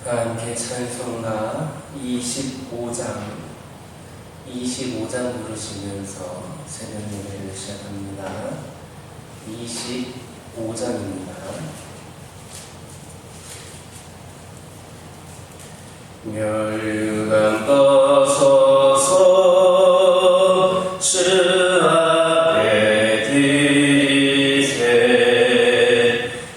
함께 찬송가 25장 부르시면서 새벽 예배를 시작합니다. 25장입니다. 멸관 벗어서 주 앞에 드리세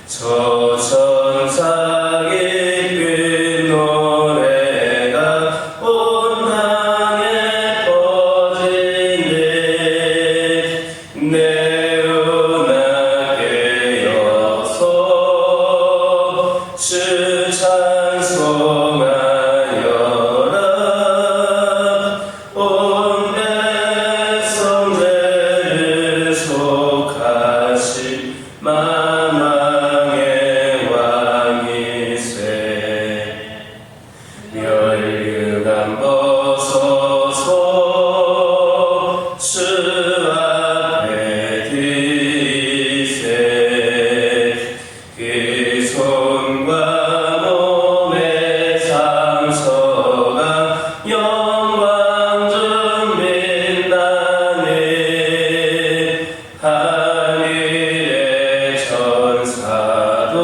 저 천상의 큰 노래가 온 땅에 퍼지네 내 음악에 여서 주 찬송하라 만왕의 왕이세 멸류관 벗어서 주 앞에 드리세 그 손과 몸의 상처가 영광 좀 빛나네 하늘의 천사도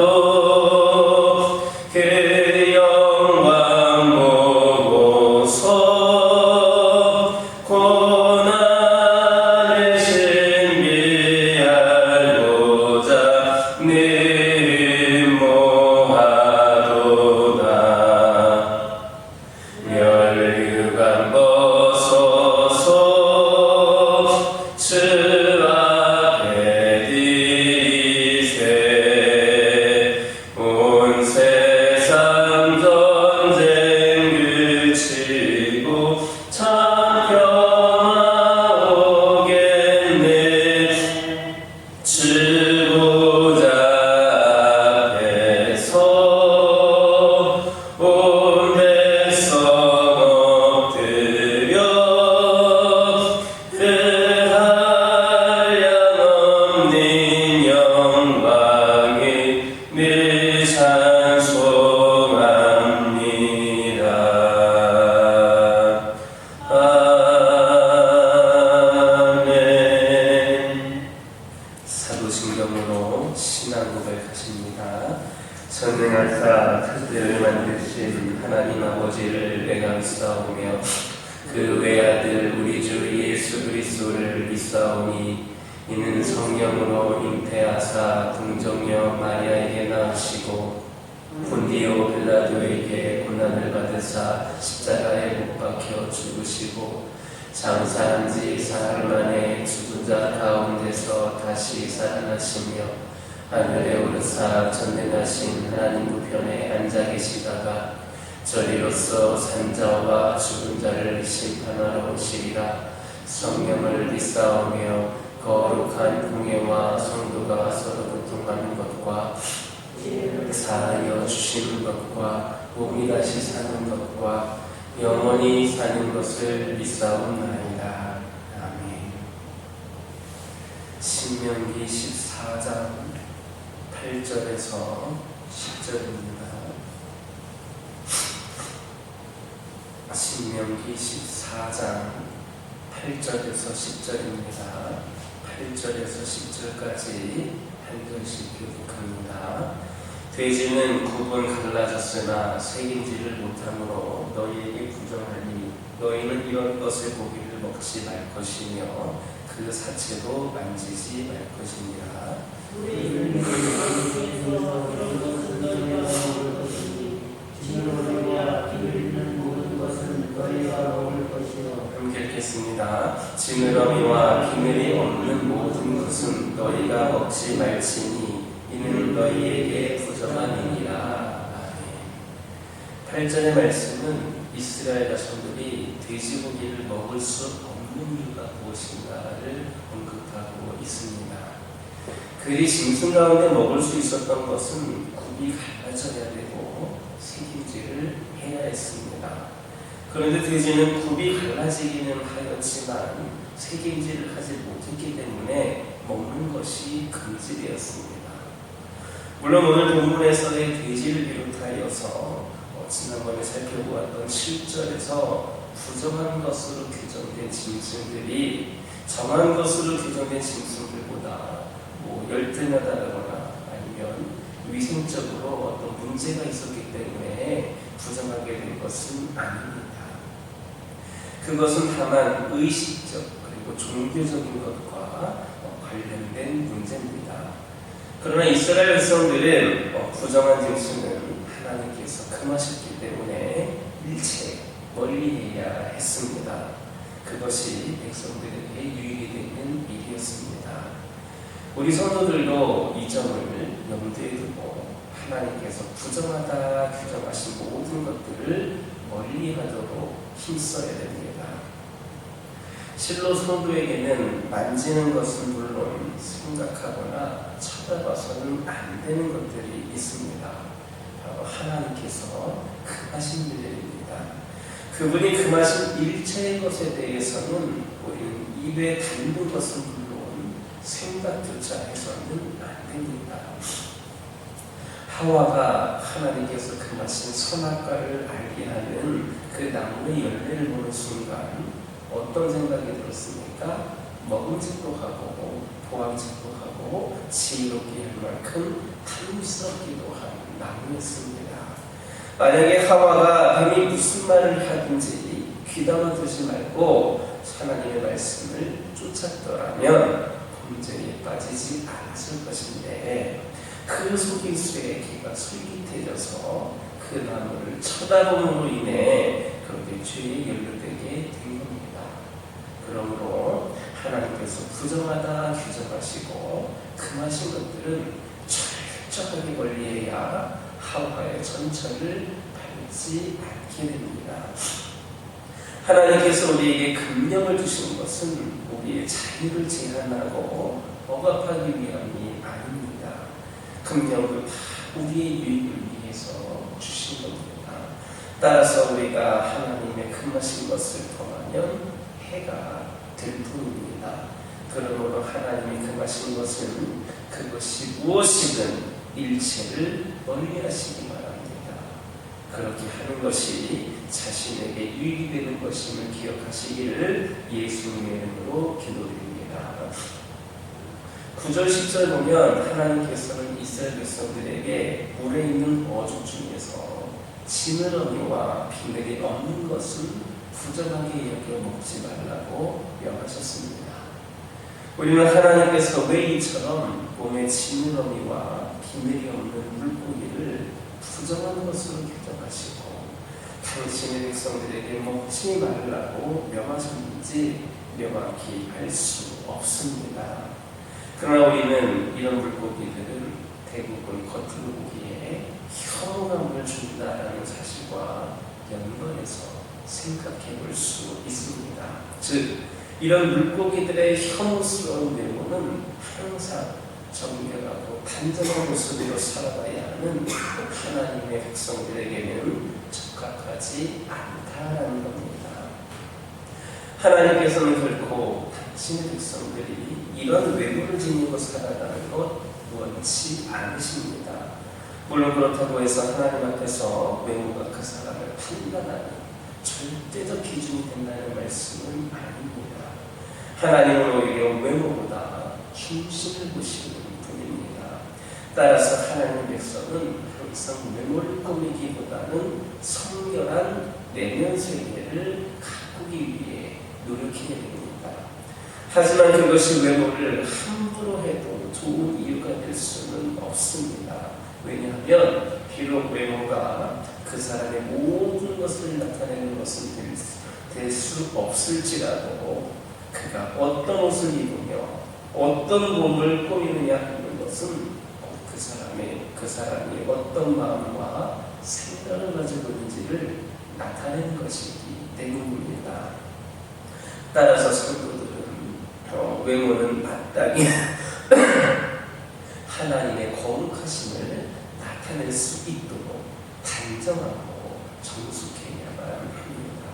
그 영광 보고서 고난을 신비하고자 늘 모하도다 멸류관 벗어서 주 앞에 드리세 온 세상 전쟁 그치고 참 평화 오겠네 주보자 앞에서 온 백성 엎드려 그 한량없는 영광을 늘 찬송합니다. 아멘. 사도신경으로 신앙 고백하십니다. 전능하사 천지를 만드신 하나님 아버지를 내가 믿사오며 그 외아들 우리 주 예수 그리스도를 믿사오니 이는 성령으로 잉태하사 동정녀 마리아에게 낳으시고 본디오 빌라도에게 고난을 받으사 십자가에 못 박혀 죽으시고 장사한 지 사흘 만에 죽은 자 가운데서 다시 살아나시며 하늘에 오르사 전능하신 하나님 우편에 앉아 계시다가 저리로서 산자와 죽은 자를 심판하러 오시리라. 성령을 믿사오며 거룩한 공예와 성도가 서로 교통하는 것과 사하여 주시는 것과 몸이 다시 사는 것과 영원히 사는 것을 믿사옵나이다. 아멘. 신명기 14장 8절에서 10절입니다. 신명기 14장 8절에서 10절입니다. 8절에서 10절까지 한 절씩 교독합니다. 돼지는 굽은 갈라졌으나 새긴지를 못함으로 너희에게 부정하니 너희는 이런 것의 고기를 먹지 말 것이며 그 사체도 만지지 말 것이니라. 함께 읽겠습니다. 지느러미와 비늘이 없는 모든 것은 너희가 먹지 말지니 이는 너희에게 부정함이니라. 8절의 말씀은 이스라엘 자손들이 돼지고기를 먹을 수 없는 이유가 무엇인가를 언급하고 있습니다. 그들이 짐승 가운데 먹을 수 있었던 것은 굽이 갈라져야 되고 새김질을 해야 했습니다. 그런데 돼지는 굽이 갈라지기는 하였지만 새김질을 하지 못했기 때문에 먹는 것이 금지되었습니다. 물론 오늘 본문에서의 돼지를 비롯하여서 지난번에 살펴보았던 7절에서 부정한 것으로 규정된 짐승들이 정한 것으로 규정된 짐승들보다 열등하다거나 아니면 위생적으로 어떤 문제가 있었기 때문에 부정하게 된 것은 아닙니다. 그것은 다만 의식적 그리고 종교적인 것과 관련된 문제입니다. 그러나 이스라엘 백성들은 부정한 짐승은 하나님께서 금하셨기 때문에 일체 멀리해야 했습니다. 그것이 백성들에게 유익이 되는 일이었습니다. 우리 성도들도 이 점을 염두에 두고 하나님께서 부정하다 규정하신 모든 것들을 멀리하도록 힘써야 됩니다. 실로 성도에게는 만지는 것은 물론 생각하거나 쳐다봐서는 안 되는 것들이 있습니다. 바로 하나님께서 금하신 일들입니다. 그분이 금하신 일체의 것에 대해서는 우리는 입에 담는 것은 물론 생각조차 해서는 안 됩니다. 하와가 하나님께서 금하신 선악과를 알게 하는 그 나무의 열매를 보는 순간 어떤 생각이 들었습니까? 먹음직도 하고 보암직도 하고 지혜롭게 할 만큼 탐스럽기도 한 나무였습니다. 만약에 하와가 감히 무슨 말을 하든지 귀담아 두지 말고 하나님의 말씀을 쫓았더라면 범죄에 빠지지 않았을 것인데 그 속임수에 귀가 솔깃해져서 그 나무를 쳐다봄으로 인해 그렇게 죄에 연루되게 된 겁니다. 그러므로 하나님께서 부정하다 규정하시고 금하신 것들은 철저하게 멀리해야 하와의 전철을 밟지 않게 됩니다. 하나님께서 우리에게 금령을 주신 것은 우리의 자유를 제한하고 억압하기 위함이 아닙니다. 금령은 다 우리의 유익을 위해서 주신 겁니다. 따라서 우리가 하나님의 금하신 것을 범하면 해가 될 뿐입니다. 그러므로 하나님이 금하신 것은 그것이 무엇이든 일체를 멀리하시기 바랍니다. 그렇게 하는 것이 자신에게 유익이 되는 것임을 기억하시기를 예수님의 이름으로 기도드립니다. 9절 10절 보면 하나님께서는 이스라엘 백성들에게 물에 있는 어족 중에서 지느러미와 비늘이 없는 것은 부정하게 여겨 먹지 말라고 명하셨습니다. 우리는 하나님께서 왜 이처럼 몸에 지느러미와 비늘이 없는 물고기를 부정한 것으로 규정하시고 당신의 백성들에게 먹지 말라고 명하셨는지 명확히 알 수 없습니다. 그러나 우리는 이런 물고기들은 대부분 겉으로 보기에 혐오감을 준다라는 사실과 연관해서 생각해 볼 수 있습니다. 즉 이런 물고기들의 혐오스러운 외모는 항상 정결하고 단정한 모습으로 살아가야 하는 하나님의 백성들에게는 적합하지 않다라는 겁니다. 하나님께서는 결코 당신의 백성들이 이런 외모를 지니고 살아가는 것 원치 않으십니다. 물론 그렇다고 해서 하나님 앞에서 외모가 그 사람을 판단하는 절대적 기준이 된다는 말씀은 아닙니다. 하나님은 오히려 외모보다 중심을 보시는 분입니다. 따라서 하나님의 백성은 항상 외모를 꾸미기보다는 성결한 내면 세계를 가꾸기 위해 노력해야 됩니다. 하지만 그것이 외모를 함부로 해도 좋은 이유가 될 수는 없습니다. 왜냐하면 비록 외모가 그 사람의 모든 것을 나타내는 것은 될 수 없을지라도 그가 어떤 옷을 입으며 어떤 몸을 꾸미느냐 하는 것은 그 사람이 어떤 마음과 생각을 가지고 있는지를 나타내는 것이기 때문입니다. 따라서 성도들은 외모는 마땅히 하나님의 거룩하심을 나타낼 수 있도록 단정하고 정숙해야만 합니다.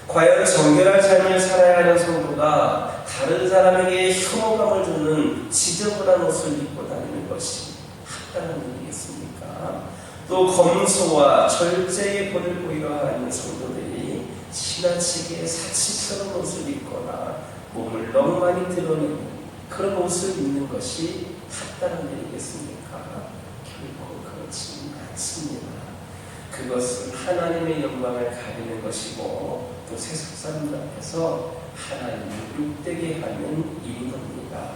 과연 정결한 삶을 살아야 하는 성도가 다른 사람에게 혐오감을 주는 지저분한 옷을 입고 다니는 것이 합당한 일이겠습니까? 또 검소와 절제의 본을 보이려 하는 성도들이 지나치게 사치스러운 옷을 입거나 몸을 너무 많이 드러내는 그런 옷을 입는 것이 합당한 일이겠습니까? 결코 그렇지 않습니다. 그것은 하나님의 영광을 가리는 것이고 또 세상 사람들 앞에서 하나님을 욕되게 하는 일인 겁니다.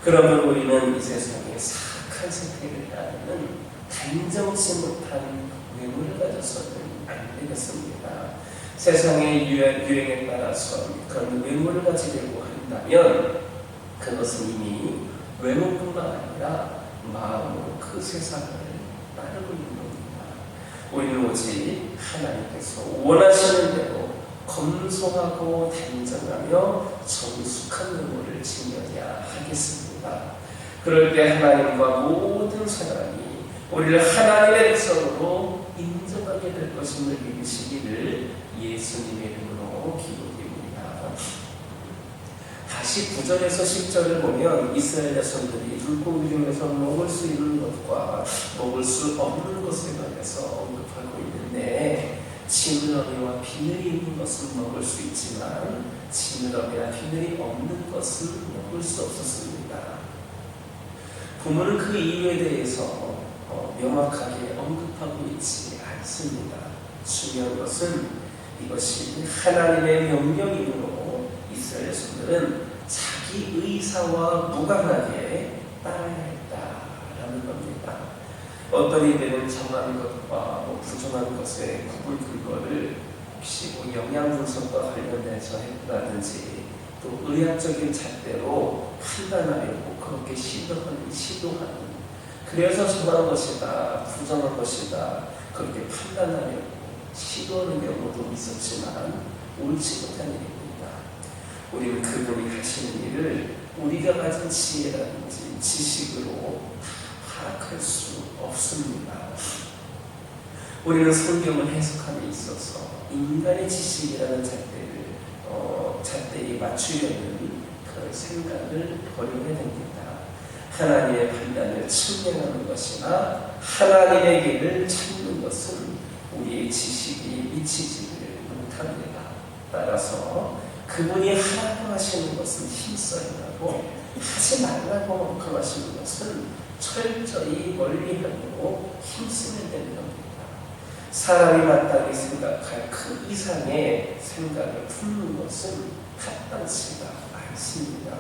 그러면 우리는 이 세상에 사악한 선택을 하는 단정치 못한 외모를 가져서는 안 되겠습니다. 세상의 유행에 따라서 그런 외모를 가지려고 한다면 그것은 이미 외모뿐만 아니라 마음으로 그 세상을 따르고 있는 겁니다. 우리는 오직 하나님께서 원하시는 대로 검소하고 단정하며 정숙한 외모를 지녀야 하겠습니다. 그럴 때 하나님과 모든 사람이 우리를 하나님의 백성으로 인정하게 될 것임을 믿으시기를 예수님의 이름으로 기도드립니다. 다시 9절에서 10절을 보면 이스라엘 자손들이 물고기 중에서 먹을 수 있는 것과 먹을 수 없는 것에 관해서 언급하고 있는데 지느러미와 비늘이 있는 것은 먹을 수 있지만 지느러미나 비늘이 없는 것은 먹을 수 없었습니다. 부모는 그 이유에 대해서 명확하게 언급하고 있지 않습니다. 중요한 것은 이것이 하나님의 명령이므로 이스라엘 자손들은 자기 의사와 무관하게 따라야 했다라는 겁니다. 어떤 이들은 정한 것과 부정한 것의 구분 근거를 혹시 영양 분석과 관련해서 했다든지 또 의학적인 잣대로 판단하려고 그렇게 시도하는 그래서 정한 것이다, 부정한 것이다 그렇게 판단하려고 시도하는 경우도 있었지만 옳지 못한 일입니다. 우리는 그분이 하시는 일을 우리가 가진 지혜라든지 지식으로 파악할 수 없습니다. 우리는 성경을 해석함에 있어서 인간의 지식이라는 잣대에 맞추려는 그 생각을 버려야 됩니다. 하나님의 판단을 측량하는 것이나 하나님의 길을 찾는 것은 우리의 지식이 미치지를 못합니다. 따라서 그분이 하라고 하시는 것은 힘써야 하고 하지 말라고 하시는 것은 철저히 멀리하고 힘쓰면 되는 겁니다. 사람이 마땅히 생각할 그 이상의 생각을 품는 것은 합당치가 않습니다.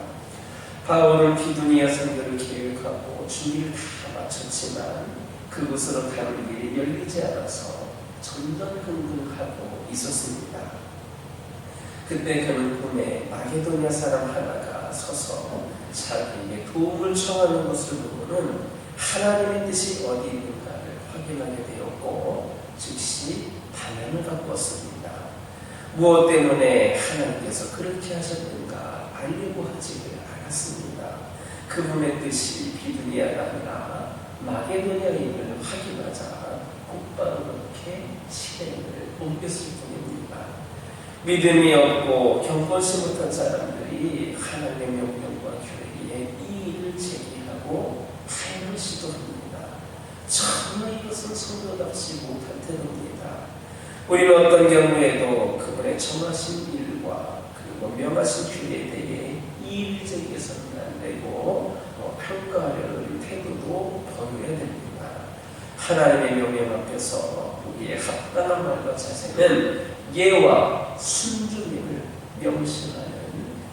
바울은 비두니아 선교를 계획하고 준비를 다 마쳤지만 그곳으로 가는 길이 열리지 않아서 전전긍긍하고 있었습니다. 그때 그는 꿈에 마게도냐 사람 하나가 서서 자기에게 도움을 청하는 것을 보고는 하나님의 뜻이 어디 있는가를 확인하게 되었고 즉시 방향을 바꿨습니다. 무엇 때문에 하나님께서 그렇게 하셨는가 알려고 하지를 않았습니다. 그분의 뜻이 비두니아가 아니라 마게도냐임을 확인하자 곧바로 그렇게 실행을 옮겼을 뿐입니다. 믿음이 없고 경건치 못한 사람들이 하나님의 명령과 규례에 이의를 제기하고 타협을 시도합니다. 정말 이것은 성도답지 못한 태도입니다. 우리는 어떤 경우에도 그분의 정하신 일과 그리고 명하신 규례에 대해 이의를 제기해서는 안 되고 평가하려는 태도도 버려야 됩니다. 하나님의 명령 앞에서 우리의 합당한 말과 자세는 예와 순종임을 명심하는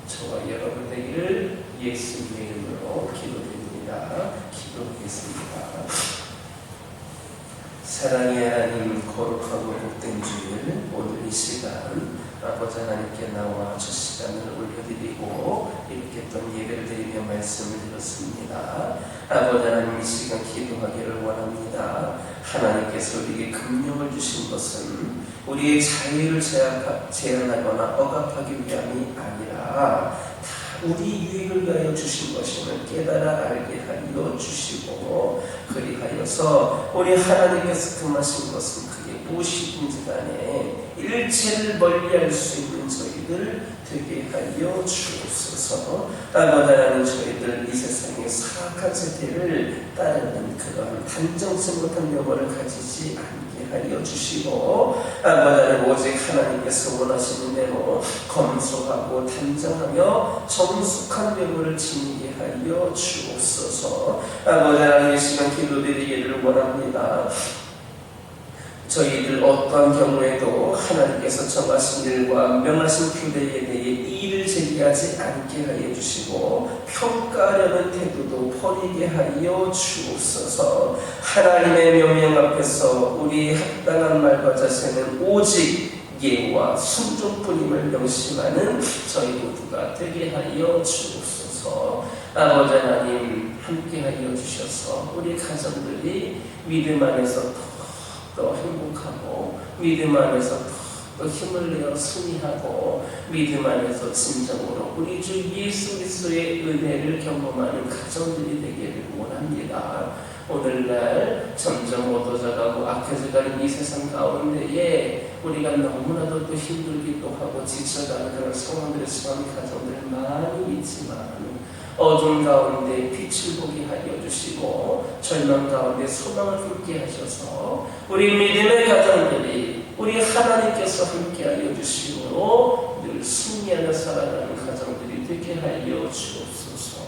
저와 여러분 되기를 예수님의 이름으로 기도드립니다. 기도하겠습니다. 사랑의 하나님, 거룩하고 복된 주일, 오늘 이 시간 아버지 하나님께 나와 첫 시간을 올려드리고 이렇게 또 예배를 드리며 말씀을 들었습니다. 아버지 하나님, 이 시간 기도하기를 원합니다. 하나님께서 우리에게 금령을 주신 것은 우리의 자유를 제한하거나 억압하기 위함이 아니라 우리 유익을 위하여 주신 것임을 깨달아 알게 하여 주시고, 그리하여서 우리 하나님께서 금하신 것은 그게 무엇이든지 간에 일체를 멀리할 수 있는 저희들 되게 하여 주옵소서. 아버지 하나님, 저희들 이 세상의 사악한 세대를 따르는 그러한 단정치 못한 영혼을 가지지 않게 하여 주시고, 아버지 하나님, 오직 하나님께서 원하시는 대로 검소하고 단정하며 정숙한 영혼을 지니게 하여 주옵소서. 아버지 하나님, 이 시간 기도드리기를 원합니다. 저희들 어떠한 경우에도 하나님께서 정하신 일과 명하신 규례에 대해 이의를 제기하지 않게 하여 주시고, 평가하려는 태도도 버리게 하여 주옵소서. 하나님의 명령 앞에서 우리의 합당한 말과 자세는 오직 예와 순종뿐임을 명심하는 저희 모두가 되게 하여 주옵소서. 아버지 하나님, 함께 하여 주셔서 우리 가정들이 믿음 안에서 더 행복하고, 믿음 안에서 더 힘을 내어 승리하고, 믿음 안에서 진정으로 우리 주 예수 그리스도의 은혜를 경험하는 가정들이 되기를 원합니다. 오늘날 점점 어두워져가고 악해져가는 이 세상 가운데에 우리가 너무나도 또 힘들기도 하고 지쳐가는 그런 상황들에 처한 가정들 많이 있지만, 어둠 가운데 빛을 보게 하여 주시고, 절망 가운데 소망을 품게 하셔서 우리 믿음의 가정들이 우리 하나님께서 함께 하여 주시므로 늘 승리하며 살아가는 가정들이 되게 하여 주옵소서.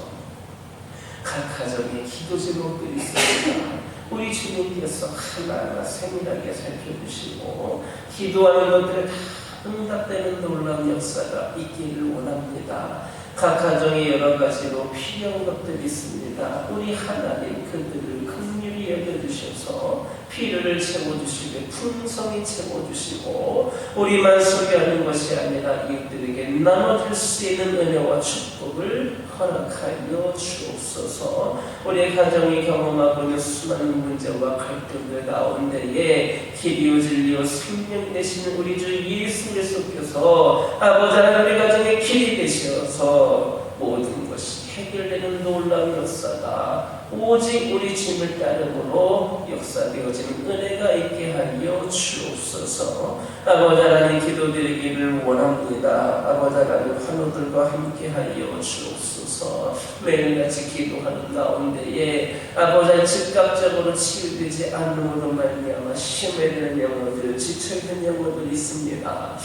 각 가정의 기도 제목들이 있습니다. 우리 주님께서 하나하나 세밀하게 살펴주시고, 기도하는 것들에 다 응답되는 놀라운 역사가 있기를 원합니다. 각 가정에 여러 가지로 필요한 것들이 있습니다. 우리 하나님, 그들을 긍휼히 여겨주셔서 필요를 채워주시고 풍성히 채워주시고, 우리만 소유하는 것이 아니라 이웃들에게 나눠줄 수 있는 은혜와 축복을 허락하여 주옵소서. 우리 가정이 경험하고 있는 수많은 문제와 갈등들 가운데에 길이요 진리요 생명 되시는 우리 주 예수 그리스도께서 아버지 하나님, 우리 가정의 길이 되셔서 모든 것이 해결되는 놀라운 역사가 오직 우리 주님을 따름으로 역사되어지는 은혜가 있게 하여 주옵소서. 아버지 하나님, 기도드리기를 원합니다. 아버지 하나님, 환우들과 함께 하여 주옵소서. 매일같이 기도하는 가운데에 아버지 하나님, 즉각적으로 치유되지 않음으로 말미암아 심해되는 영혼들, 지쳐있는 영혼들이 있습니다.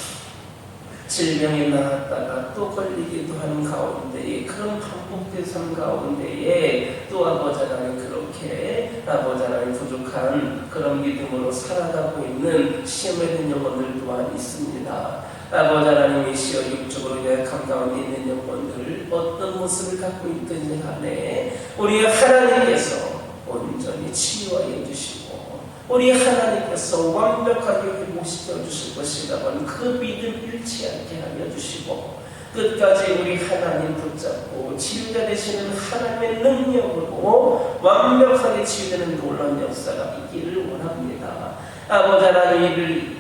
질병이 나았다가 또 걸리기도 하는 가운데에, 그런 반복된 삶 가운데에 또 아버지 하나님, 그렇게 아버지 하나님 부족한 그런 믿음으로 살아가고 있는 시험에 영혼들 또한 있습니다. 아버지 하나님, 이 시어 육적으로 연약한 가운데 있는 영혼들 어떤 모습을 갖고 있든지 간에 우리 하나님께서 온전히 치유하여 주시고, 우리 하나님께서 완벽하게 회복시켜 주실 것이라고 하는 그 믿음 잃지 않게 하여 주시고, 끝까지 우리 하나님 붙잡고 치유자 되시는 하나님의 능력으로 완벽하게 치유되는 놀라운 역사가 있기를 원합니다. 아버지 하나님,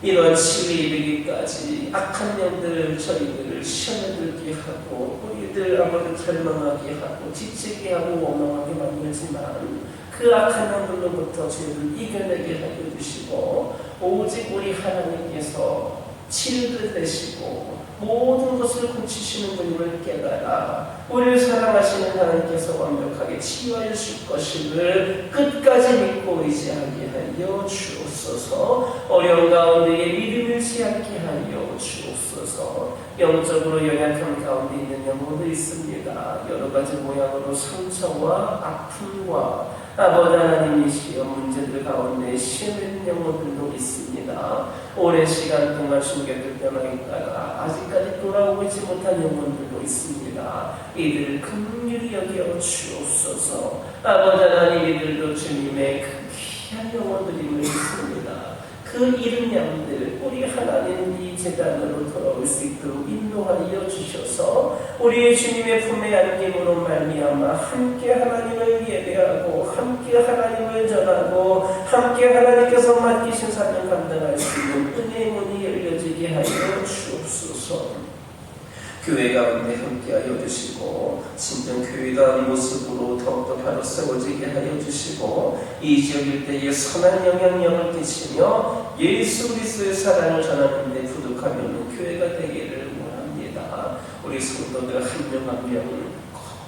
이런 치유에 이르기까지 악한 영들을 저희들을 시험에 들게 하고, 우리들 아버지 절망하게 하고 지치게 하고 원망하게 만들지만, 그 악한 영들로부터 저희를 이겨내게 하여 주시고, 오직 우리 하나님께서 치유를 되시고 모든 것을 고치시는 분임을 깨달아 우리를 사랑하시는 하나님께서 완벽하게 치유하여 주실 것임을 끝까지 믿고 의지하게 하여 주옵소서. 어려운 가운데에 믿음을 잃지 않게 하여 주옵소서. 영적으로 연약한 가운데 있는 영혼도 있습니다. 여러 가지 모양으로 상처와 아픔과 아버지 하나님이시여 문제들 가운데 시험된 영혼들도 있습니다. 오랜 시간 동안 충격을 떠나있다가 아직까지 돌아오지 못한 영혼들도 있습니다. 이들을 긍휼히 여겨 주옵소서. 아버지 하나님, 이들도 주님의 그 귀한 영혼들임을 믿습니다. 그 이른 양들 우리 하나님 이 제단으로 돌아올 수 있도록 인도하여 주셔서 우리의 주님의 품에 안김으로 말미암아 함께 하나님을 예배하고 함께 하나님을 전하고 함께 하나님께서 맡기신 사명 감당할 수 있는 은혜의 문이 열려지게 하여 주옵소서. 교회 가운데 함께하여 주시고 진정 교회다운 모습으로 더욱더 바로 세워지게 하여 주시고 이 지역 일대에 선한 영향력을 끼치며 예수 그리스도의 사랑을 전하는 데 부족함이 없는 교회가 되기를 원합니다. 우리 성도들 한 명 한 명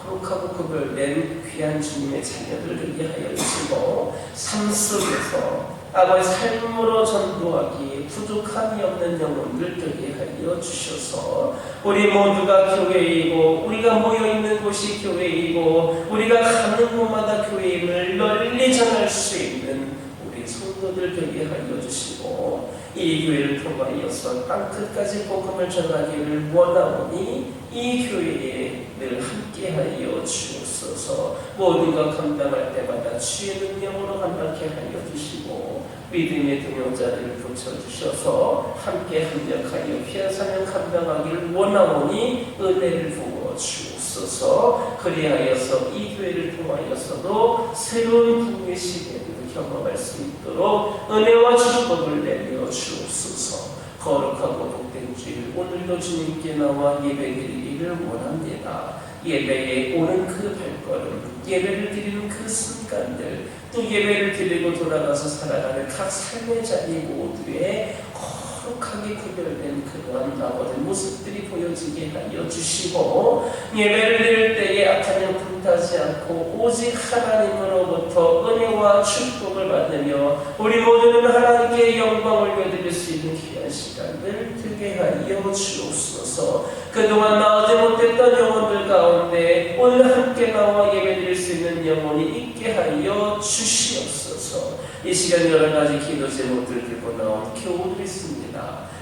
거룩하고 구별된 귀한 주님의 자녀들 되게 하여 주시고 삶 속에서 아버지 삶으로 전도하기 부족함이 없는 영혼들 되게 하여 주셔서 우리 모두가 교회이고 우리가 모여있는 곳이 교회이고 우리가 가는 곳마다 교회임을 널리 전할 수 있는 우리 성도들 되게 하여 주시고 이 교회를 통하여서 땅끝까지 복음을 전하기를 원하오니 이 교회에 늘 함께하여 주옵소서. 모두가 감당할 때마다 주의 능력으로 감당케 하여 주시고 믿음의 동역자들을 붙여주셔서 함께 합력하여 귀한 사명 감당하기를 원하오니 은혜를 부어 주옵소서. 그리하여서 이 교회를 통하여서도 새로운 부흥의 시대를 경험할 수 있도록 은혜와 축복을 내려 주옵소서. 거룩하고 복된 주일 오늘도 주님께 나와 예배드리기를 원합니다. 예배에 오는 그 발걸음, 예배를 드리는 그 순간들, 또 예배를 드리고 돌아가서 살아가는 각 삶의 자리 모두에 거룩하게 구별된 그러한 아버지 모습들이 보여지게 하여 주시고 예배를 드릴 때에 악한 영 불타지 않고 오직 하나님으로부터 은혜와 축복을 받으며 우리 모두는 하나님께 영광을 올려드릴 수 있는 귀한 시간을 되게 하여 주옵소서. 그동안 나오지 못했던 영혼들 가운데 오늘 함께 나와 예배드릴 수 있는 영혼이 있게 하여 주시옵소서. 이 시간 여러 가지 기도 제목들 들고 나온 교우들이 있습니다.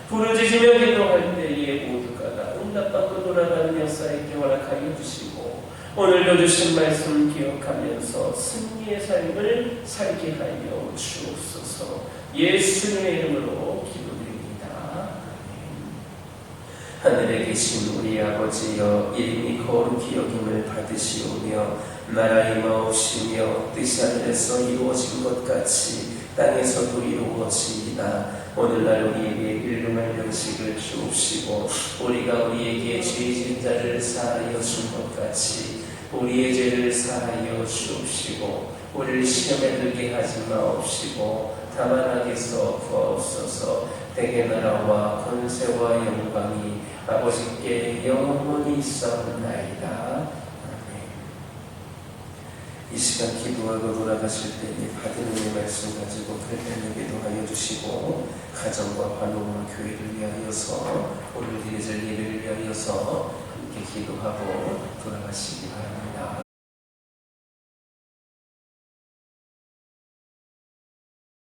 부르짖으며 기도할 때에 모두가 다 응답받고 돌아가는 역사 있게 허락하여 주시고 오늘도 주신 말씀 기억하면서 승리의 삶을 살게 하여 주옵소서. 예수님의 이름으로 기도드립니다. 하늘에 계신 우리 아버지여, 이름이 거룩히 여김을 받으시오며 나라의 마옵시며 뜻이 하늘에서 이루어진 것 같이 땅에서도 이루어지이다. 오늘날 우리에게 일용할 양식을 주옵시고 우리가 우리에게 죄 지은 자를 사하여 준 것 같이 우리의 죄를 사하여 주옵시고 우리를 시험에 들게 하지 마옵시고 다만 악에서 구하옵소서. 대개 나라와 권세와 영광이 아버지께 영원히 있사옵나이다. 이 시간 기도하고 돌아가실 때에 받은 은혜의 말씀 가지고 그렇게 기도하여 주시고 가정과 환호와 교회를 위하여서 오늘 드려질 예배를 위하여서 함께 기도하고 돌아가시기 바랍니다.